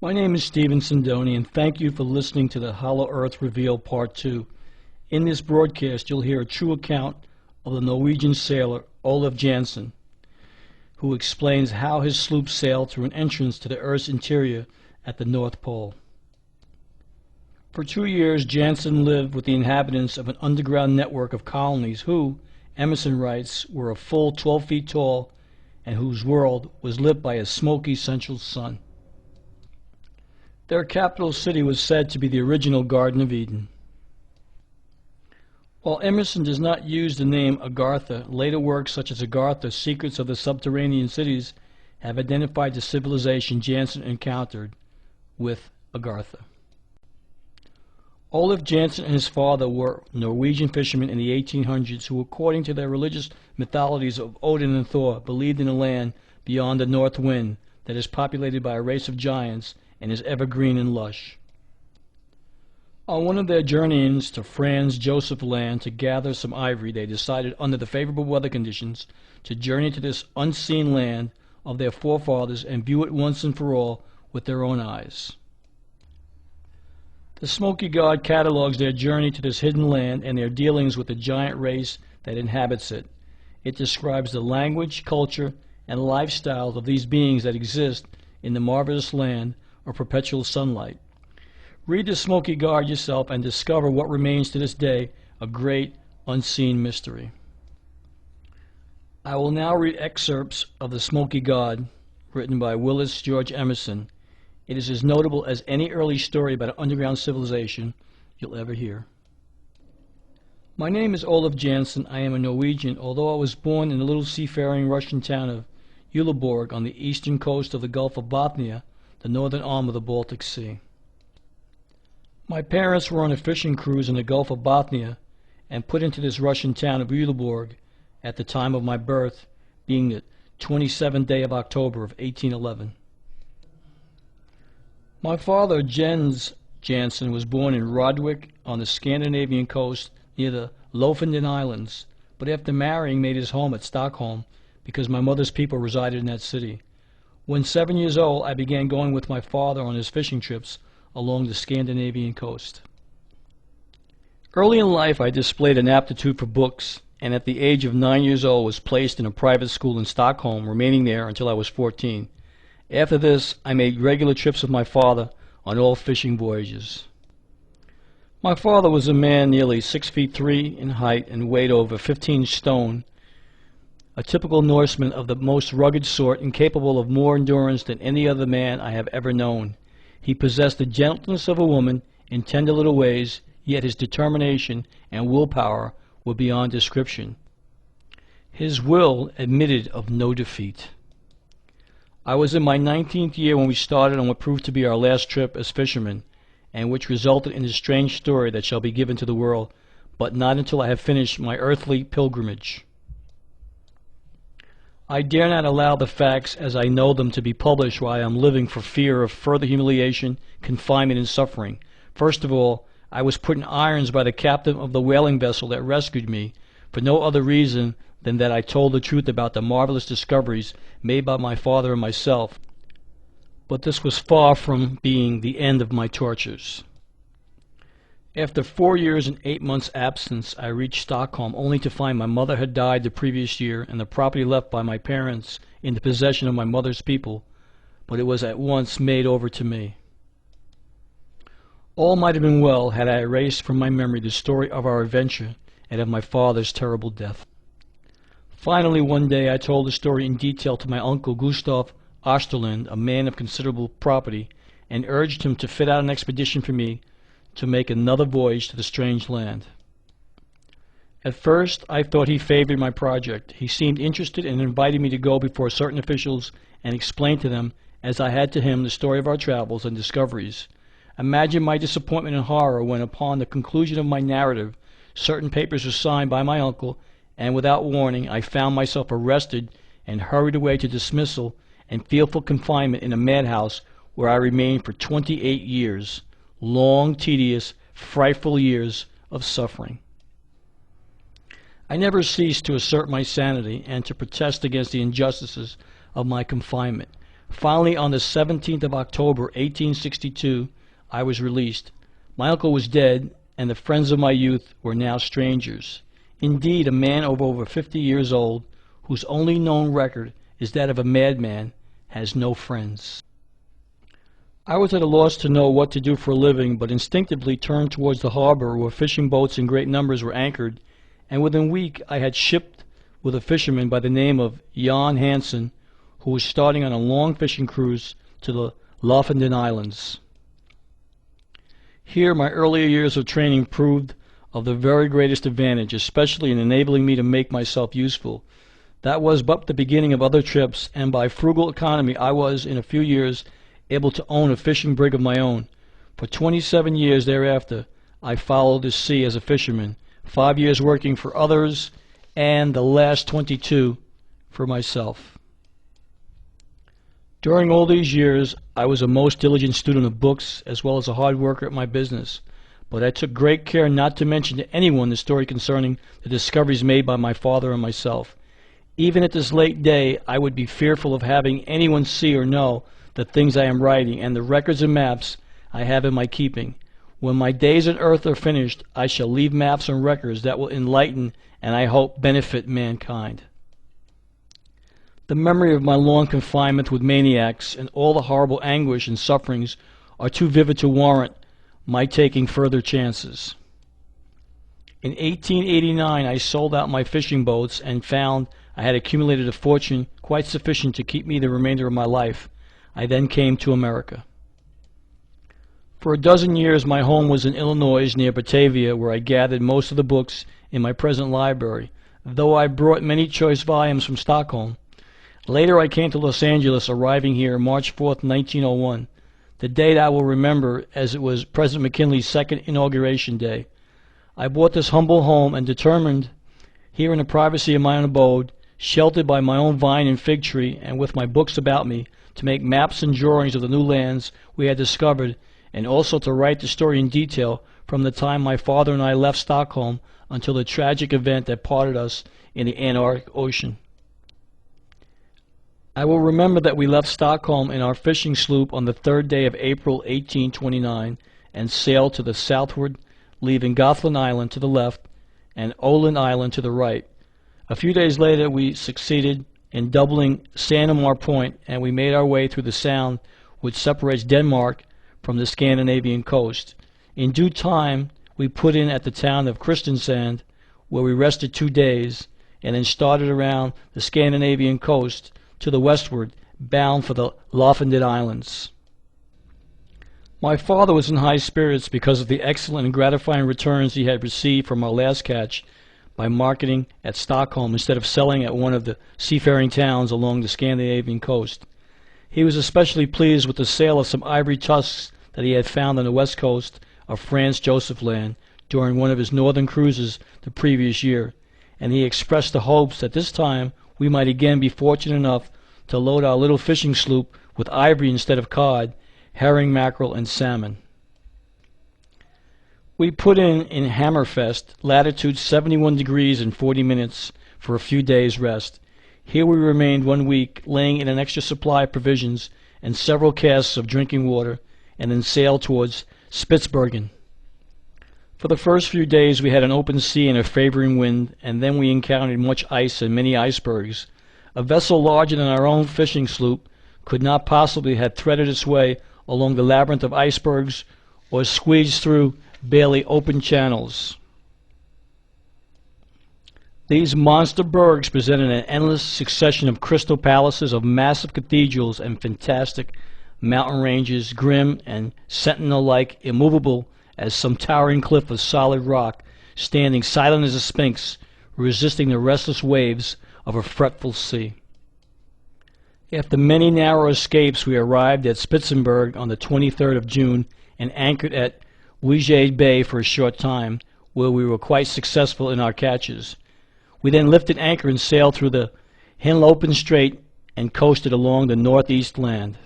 My name is Stephen Sindoni, and thank you for listening to the Hollow Earth Reveal Part 2. In this broadcast, you'll hear a true account of the Norwegian sailor Olaf Jansen, who explains how his sloop sailed through an entrance to the Earth's interior at the North Pole. For 2 years, Jansen lived with the inhabitants of an underground network of colonies who, Emerson writes, were a full 12 feet tall and whose world was lit by a smoky central sun. Their capital city was said to be the original Garden of Eden. While Emerson does not use the name Agartha, later works such as Agartha, Secrets of the Subterranean Cities, have identified the civilization Jansen encountered with Agartha. Olaf Jansen and his father were Norwegian fishermen in the 1800s who, according to their religious mythologies of Odin and Thor, believed in a land beyond the north wind that is populated by a race of giants and is evergreen and lush. On one of their journeyings to Franz Josef Land to gather some ivory, they decided, under the favorable weather conditions, to journey to this unseen land of their forefathers and view it once and for all with their own eyes. The Smoky God catalogues their journey to this hidden land and their dealings with the giant race that inhabits it. It describes the language, culture, and lifestyles of these beings that exist in the marvelous land of perpetual sunlight. Read the Smoky God yourself and discover what remains to this day a great unseen mystery. I will now read excerpts of the Smoky God written by Willis George Emerson. It is as notable as any early story about an underground civilization you'll ever hear. My name is Olaf Jansen. I am a Norwegian, although I was born in the little seafaring Russian town of Uleborg on the eastern coast of the Gulf of Bothnia, the northern arm of the Baltic Sea. My parents were on a fishing cruise in the Gulf of Bothnia and put into this Russian town of Uleborg at the time of my birth, being the 27th day of October of 1811. My father, Jens Jansen, was born in Rodvik on the Scandinavian coast near the Lofoten Islands, but after marrying made his home at Stockholm because my mother's people resided in that city. When 7 years old, I began going with my father on his fishing trips along the Scandinavian coast. Early in life, I displayed an aptitude for books, and at the age of 9 years old was placed in a private school in Stockholm, remaining there until I was 14. After this, I made regular trips with my father on all fishing voyages. My father was a man nearly 6'3" in height and weighed over 15 stone, a typical Norseman of the most rugged sort and capable of more endurance than any other man I have ever known. He possessed the gentleness of a woman in tender little ways, yet his determination and willpower were beyond description. His will admitted of no defeat. I was in my 19th year when we started on what proved to be our last trip as fishermen, and which resulted in a strange story that shall be given to the world, but not until I have finished my earthly pilgrimage. I dare not allow the facts as I know them to be published while I am living for fear of further humiliation, confinement, and suffering. First of all, I was put in irons by the captain of the whaling vessel that rescued me, for no other reason than that I told the truth about the marvelous discoveries made by my father and myself. But this was far from being the end of my tortures. After 4 years and 8 months' absence, I reached Stockholm only to find my mother had died the previous year and the property left by my parents in the possession of my mother's people, but it was at once made over to me. All might have been well had I erased from my memory the story of our adventure and of my father's terrible death. Finally, one day I told the story in detail to my uncle Gustav Osterland, a man of considerable property, and urged him to fit out an expedition for me to make another voyage to the strange land. At first, I thought he favored my project. He seemed interested and invited me to go before certain officials and explain to them, as I had to him, the story of our travels and discoveries. Imagine my disappointment and horror when, upon the conclusion of my narrative, certain papers were signed by my uncle, and without warning I found myself arrested and hurried away to dismissal and fearful confinement in a madhouse where I remained for 28 years. Long, tedious, frightful years of suffering. I never ceased to assert my sanity and to protest against the injustices of my confinement. Finally, on the 17th of October, 1862, I was released. My uncle was dead, and the friends of my youth were now strangers. Indeed, a man of over 50 years old, whose only known record is that of a madman, has no friends. I was at a loss to know what to do for a living, but instinctively turned towards the harbor where fishing boats in great numbers were anchored, and within a week I had shipped with a fisherman by the name of Jan Hansen, who was starting on a long fishing cruise to the Lofoten Islands. Here my earlier years of training proved of the very greatest advantage, especially in enabling me to make myself useful. That was but the beginning of other trips, and by frugal economy I was, in a few years, able to own a fishing brig of my own. For 27 years thereafter I followed the sea as a fisherman, 5 years working for others, and the last 22 for myself. During all these years, I was a most diligent student of books, as well as a hard worker at my business, but I took great care not to mention to anyone the story concerning the discoveries made by my father and myself. Even at this late day, I would be fearful of having anyone see or know the things I am writing, and the records and maps I have in my keeping. When my days on earth are finished, I shall leave maps and records that will enlighten and, I hope, benefit mankind. The memory of my long confinement with maniacs and all the horrible anguish and sufferings are too vivid to warrant my taking further chances. In 1889 I sold out my fishing boats and found I had accumulated a fortune quite sufficient to keep me the remainder of my life. I then came to America. For a dozen years my home was in Illinois near Batavia, where I gathered most of the books in my present library, though I brought many choice volumes from Stockholm. Later I came to Los Angeles, arriving here March 4th, 1901, the date I will remember as it was President McKinley's second inauguration day. I bought this humble home and determined, here in the privacy of my own abode, sheltered by my own vine and fig tree, and with my books about me, to make maps and drawings of the new lands we had discovered, and also to write the story in detail from the time my father and I left Stockholm until the tragic event that parted us in the Antarctic Ocean. I will remember that we left Stockholm in our fishing sloop on the 3rd day of April 1829 and sailed to the southward, leaving Gothland Island to the left and Åland Island to the right. A few days later we succeeded in doubling Sandemar Point, and we made our way through the sound which separates Denmark from the Scandinavian coast. In due time we put in at the town of Kristiansand, where we rested 2 days, and then started around the Scandinavian coast to the westward, bound for the Lofoten Islands. My father was in high spirits because of the excellent and gratifying returns he had received from our last catch by marketing at Stockholm instead of selling at one of the seafaring towns along the Scandinavian coast. He was especially pleased with the sale of some ivory tusks that he had found on the west coast of Franz Josef Land during one of his northern cruises the previous year, and he expressed the hopes that this time we might again be fortunate enough to load our little fishing sloop with ivory instead of cod, herring, mackerel, and salmon. We put in Hammerfest, latitude 71 degrees and 40 minutes, for a few days' rest. Here we remained 1 week, laying in an extra supply of provisions and several casks of drinking water, and then sailed towards Spitzbergen. For the first few days we had an open sea and a favoring wind, and then we encountered much ice and many icebergs. A vessel larger than our own fishing sloop could not possibly have threaded its way along the labyrinth of icebergs or squeezed through barely open channels. These monster bergs presented an endless succession of crystal palaces, of massive cathedrals and fantastic mountain ranges, grim and sentinel-like, immovable as some towering cliff of solid rock, standing silent as a sphinx, resisting the restless waves of a fretful sea. After many narrow escapes, we arrived at Spitzenberg on the 23rd of June and anchored at Wijay Bay for a short time, where we were quite successful in our catches. We then lifted anchor and sailed through the Henlopen Strait and coasted along the northeast land.